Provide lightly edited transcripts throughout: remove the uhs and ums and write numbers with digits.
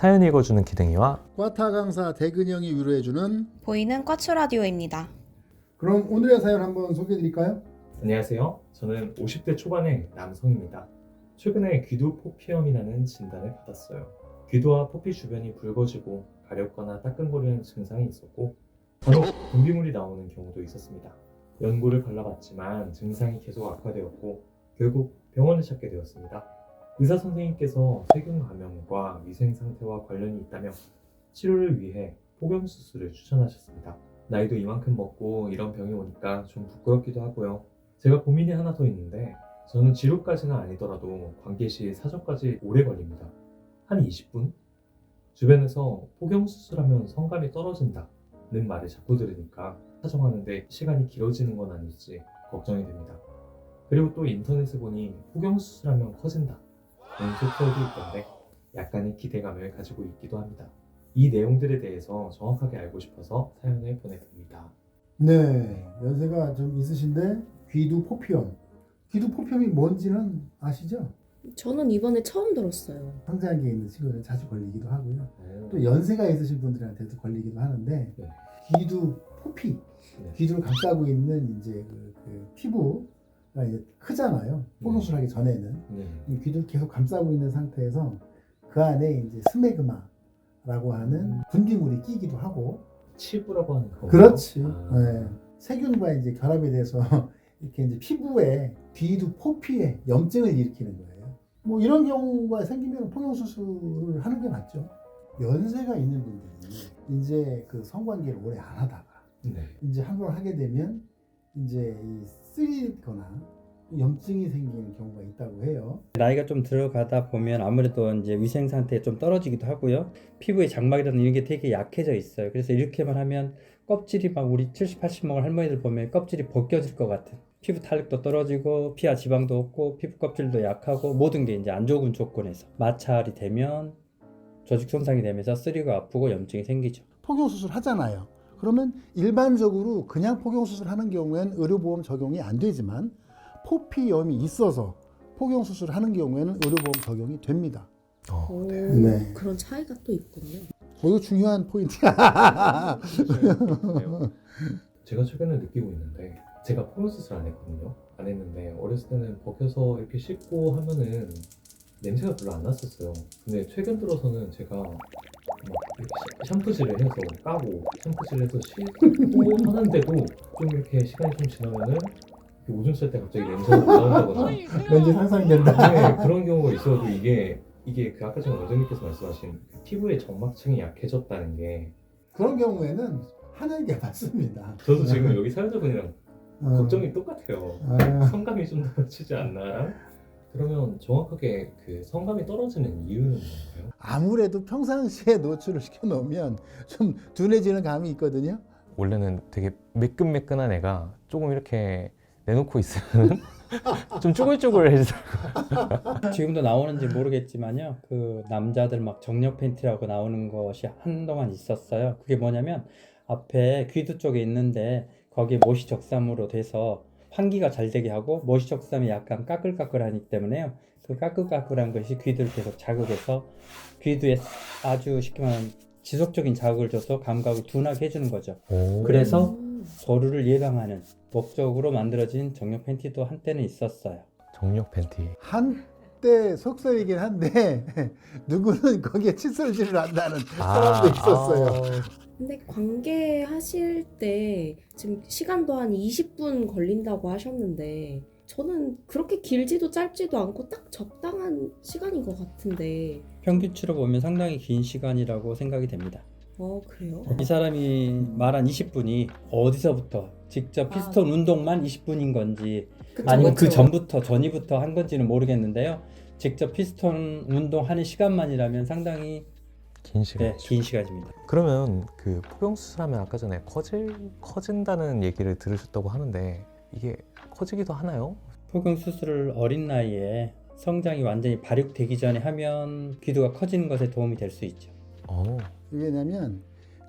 사연 읽어주는 기댕이와 과타 강사 대근형이 위로해주는 보이는 꽈추 라디오입니다. 그럼 오늘의 사연 한번 소개해드릴까요? 안녕하세요. 저는 50대 초반의 남성입니다. 최근에 귀두 포피염이라는 진단을 받았어요. 귀두와 포피 주변이 붉어지고 가렵거나 따끔거리는 증상이 있었고 간혹 분비물이 나오는 경우도 있었습니다. 연고를 발라봤지만 증상이 계속 악화되었고 결국 병원을 찾게 되었습니다. 의사 선생님께서 세균 감염과 위생 상태와 관련이 있다며 치료를 위해 폭염 수술을 추천하셨습니다. 나이도 이만큼 먹고 이런 병이 오니까 좀 부끄럽기도 하고요. 제가 고민이 하나 더 있는데 저는 치료까지는 아니더라도 관계 시 사정까지 오래 걸립니다. 한 20분? 주변에서 폭염 수술하면 성감이 떨어진다는 말을 자꾸 들으니까 사정하는데 시간이 길어지는 건 아닐지 걱정이 됩니다. 그리고 또 인터넷에 보니 폭염 수술하면 커진다 그런 소설도 있던데 약간의 기대감을 가지고 있기도 합니다. 이 내용들에 대해서 정확하게 알고 싶어서 사연을 보내봅니다. 네, 연세가 좀 있으신데 귀두 포피염. 귀두 포피염이 뭔지는 아시죠? 저는 이번에 처음 들었어요. 성장기에 있는 친구들은 자주 걸리기도 하고요. 또 연세가 있으신 분들한테도 걸리기도 하는데 네. 귀두 포피, 네. 귀두를 감싸고 있는 이제 그 피부가 이제 크잖아요. 폭염수술하기 전에는 네. 이 귀두를 계속 감싸고 있는 상태에서 그 안에 이제 스메그마라고 하는 분비물이 끼기도 하고. 치부라고 하는 거. 그렇지. 아. 네. 세균과 이제 결합이 돼서 이렇게 이제 피부에 귀두 포피에 염증을 일으키는 거예요. 뭐 이런 경우가 생기면 폭염 수술을 하는 게 맞죠. 연세가 있는 분들이 이제 그 성관계를 오래 안 하다가 네. 이제 한 번 하게 되면 이제 이 쓰리거나 염증이 생기는 경우가 있다고 해요. 나이가 좀 들어가다 보면 아무래도 이제 위생 상태에 좀 떨어지기도 하고요. 피부의 장막이라는 이런 게 되게 약해져 있어요. 그래서 이렇게만 하면 껍질이 막 우리 70, 80 먹은 할머니들 보면 껍질이 벗겨질 것 같은 피부 탄력도 떨어지고 피하 지방도 없고 피부 껍질도 약하고 모든 게 이제 안 좋은 조건에서 마찰이 되면 조직 손상이 되면서 쓰리고 아프고 염증이 생기죠. 폭염 수술 하잖아요. 그러면 일반적으로 그냥 폭염 수술 하는 경우에는 의료보험 적용이 안 되지만 포피염이 있어서 폭염 수술을 하는 경우에는 의료보험 적용이 됩니다. 오, 네. 그런 차이가 또 있군요. 이거 중요한 포인트야. 제가 최근에 느끼고 있는데 제가 폭염 수술 안 했거든요. 안 했는데 어렸을 때는 벗겨서 이렇게 씻고 하면은 냄새가 별로 안 났었어요. 근데 최근 들어서는 제가 막 이렇게 샴푸질을 해서 까고 샴푸질을 해서 씻고 하는데도 좀 이렇게 시간이 좀 지나면은 오줌 쌀 때 갑자기 냄새가 나온다거나 왠지 상상된다. 네, 그런 경우가 있어도 이게 그 아까 전에 원장님께서 말씀하신 그 피부의 점막층이 약해졌다는 게 그런 경우에는 하는 게 맞습니다. 저도 지금 여기 사연자분이랑 걱정이 어. 똑같아요. 아, 성감이 좀 떨어지지 않나? 그러면 정확하게 그 성감이 떨어지는 이유는 뭔가요? 아무래도 평상시에 노출을 시켜놓으면 좀 둔해지는 감이 있거든요. 원래는 되게 매끈매끈한 애가 조금 이렇게 내놓고 있으면 좀 쭈글쭈글해지더라고요. 지금도 나오는지 모르겠지만요. 그 남자들 막 정력 팬티라고 나오는 것이 한동안 있었어요. 그게 뭐냐면 앞에 귀두 쪽에 있는데 거기에 못이 적삼으로 돼서 환기가 잘 되게 하고 못이 적삼이 약간 까끌까끌하기 때문에요. 그 까끌까끌한 것이 귀두를 계속 자극해서 귀두에 아주 쉽게 말하면 지속적인 자극을 줘서 감각을 둔하게 해주는 거죠. 오. 그래서 조루를 예방하는 목적으로 만들어진 정력 팬티도 한때는 있었어요. 정력 팬티. 한때 속설이긴 한데 누구는 거기에 칫솔질을 한다는 사람도 있었어요. 근데 관계 하실 때 지금 시간도 한 20분 걸린다고 하셨는데 저는 그렇게 길지도 짧지도 않고 딱 적당한 시간인 것 같은데. 평균치로 보면 상당히 긴 시간이라고 생각이 됩니다. 그래요? 이 사람이 말한 20분이 어디서부터 직접 피스톤 운동만 20분인 건지 그쵸, 아니면 그 그쵸. 전부터 전이부터 한 건지는 모르겠는데요. 직접 피스톤 운동하는 시간만이라면 상당히 긴 시간. 긴 시간입니다. 그러면 그 포경 수술하면 아까 전에 커진다는 얘기를 들으셨다고 하는데 이게 커지기도 하나요? 포경 수술을 어린 나이에 성장이 완전히 발육되기 전에 하면 귀두가 커지는 것에 도움이 될 수 있죠. 왜냐면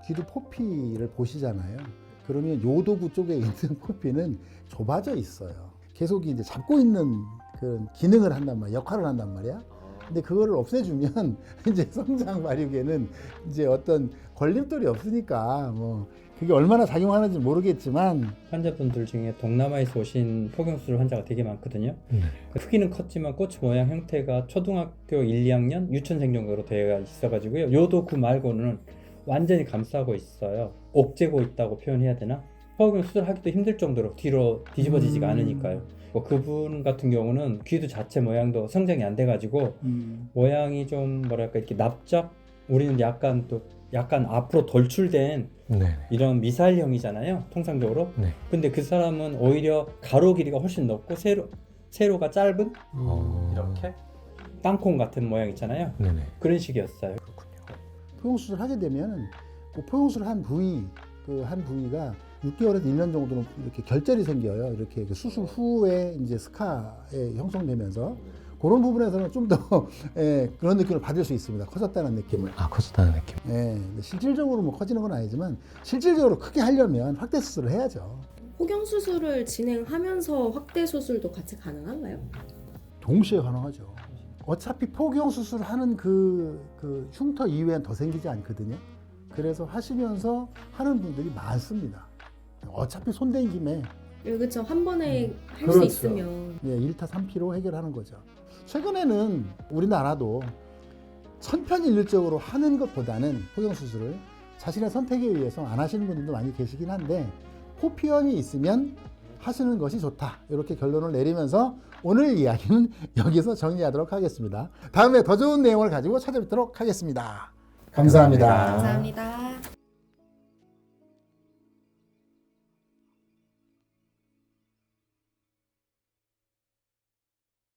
귀두 포피를 보시잖아요. 그러면 요도구 쪽에 있는 포피는 좁아져 있어요. 계속 이제 잡고 있는 그 기능을 한단 말이야, 역할을 한단 말이야. 근데 그거를 없애주면 이제 성장 발육에는 이제 어떤 걸림돌이 없으니까 뭐 그게 얼마나 작용하는지 모르겠지만 환자분들 중에 동남아에서 오신 폭염수술 환자가 되게 많거든요. 크기는 컸지만 꽃 모양 형태가 초등학교 1, 2학년 유치원생 정도로 되어 있어가지고요. 요도 그 말고는 완전히 감싸고 있어요. 옥죄고 있다고 표현해야 되나? 폭염 수술하기도 힘들 정도로 뒤로 뒤집어지지가 않으니까요. 뭐 그분 같은 경우는 귀도 자체 모양도 성장이 안 돼가지고 모양이 좀 뭐랄까 이렇게 납작, 우리는 약간 또 약간 앞으로 돌출된 네. 이런 미사일형이잖아요, 통상적으로. 네. 근데 그 사람은 오히려 가로 길이가 훨씬 넓고 세로가 짧은 이렇게 땅콩 같은 모양 있잖아요. 네네. 그런 식이었어요. 포용수술 하게 되면 그 포용수술 한 부위 그 한 부위가 6개월에서 1년 정도는 이렇게 결절이 생겨요. 이렇게 그 수술 후에 이제 스카에 형성되면서 그런 부분에서는 좀 더 그런 느낌을 받을 수 있습니다. 커졌다는 느낌을. 아, 커졌다는 느낌. 근데 실질적으로 뭐 커지는 건 아니지만 실질적으로 크게 하려면 확대 수술을 해야죠. 폭염 수술을 진행하면서 확대 수술도 같이 가능한가요? 동시에 가능하죠. 어차피 포경 수술하는 그 흉터 이후엔 더 생기지 않거든요. 그래서 하시면서 하는 분들이 많습니다. 어차피 손댄 김에 그렇죠. 한 번에 할 수 그렇죠. 있으면 1타 3피로 해결하는 거죠. 최근에는 우리나라도 천편일률적으로 하는 것보다는 포경 수술을 자신의 선택에 의해서 안 하시는 분들도 많이 계시긴 한데 포피염이 있으면 하시는 것이 좋다. 이렇게 결론을 내리면서 오늘 이야기는 여기서 정리하도록 하겠습니다. 다음에 더 좋은 내용을 가지고 찾아뵙도록 하겠습니다. 감사합니다. 감사합니다.